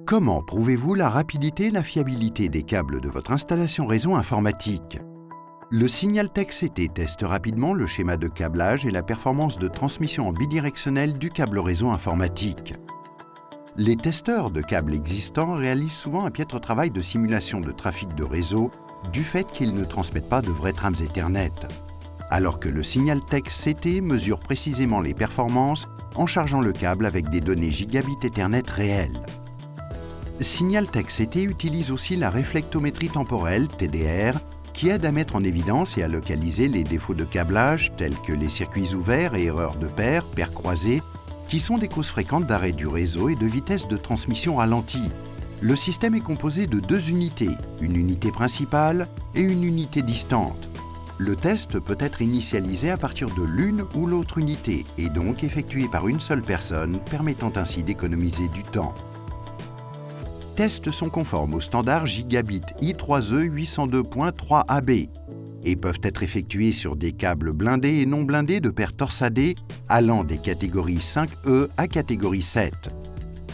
Comment prouvez-vous la rapidité et la fiabilité des câbles de votre installation réseau informatique? Le Signaltech CT teste rapidement le schéma de câblage et la performance de transmission en bidirectionnel du câble réseau informatique. Les testeurs de câbles existants réalisent souvent un piètre travail de simulation de trafic de réseau du fait qu'ils ne transmettent pas de vraies trames Ethernet, alors que le Signaltech CT mesure précisément les performances en chargeant le câble avec des données gigabit Ethernet réelles. Signaltech CT utilise aussi la réflectométrie temporelle, TDR, qui aide à mettre en évidence et à localiser les défauts de câblage tels que les circuits ouverts et erreurs de paires croisées, qui sont des causes fréquentes d'arrêt du réseau et de vitesse de transmission ralentie. Le système est composé de 2 unités, une unité principale et une unité distante. Le test peut être initialisé à partir de l'une ou l'autre unité et donc effectué par une seule personne, permettant ainsi d'économiser du temps. Tests sont conformes au standard Gigabit I3E 802.3AB et peuvent être effectués sur des câbles blindés et non blindés de paires torsadées allant des catégories 5E à catégorie 7.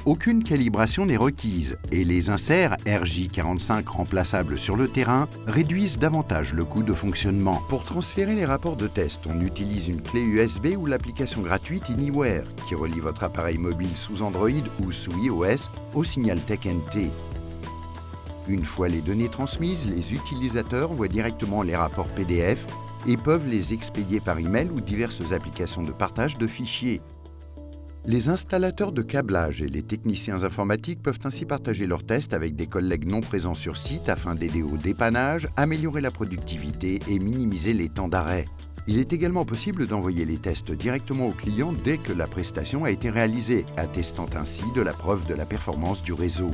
Aucune calibration n'est requise et les inserts RJ45 remplaçables sur le terrain réduisent davantage le coût de fonctionnement. Pour transférer les rapports de test, on utilise une clé USB ou l'application gratuite Anywhere qui relie votre appareil mobile sous Android ou sous iOS au Signaltech NT. Une fois les données transmises, les utilisateurs voient directement les rapports PDF et peuvent les expédier par email ou diverses applications de partage de fichiers. Les installateurs de câblage et les techniciens informatiques peuvent ainsi partager leurs tests avec des collègues non présents sur site afin d'aider au dépannage, améliorer la productivité et minimiser les temps d'arrêt. Il est également possible d'envoyer les tests directement au client dès que la prestation a été réalisée, attestant ainsi de la preuve de la performance du réseau.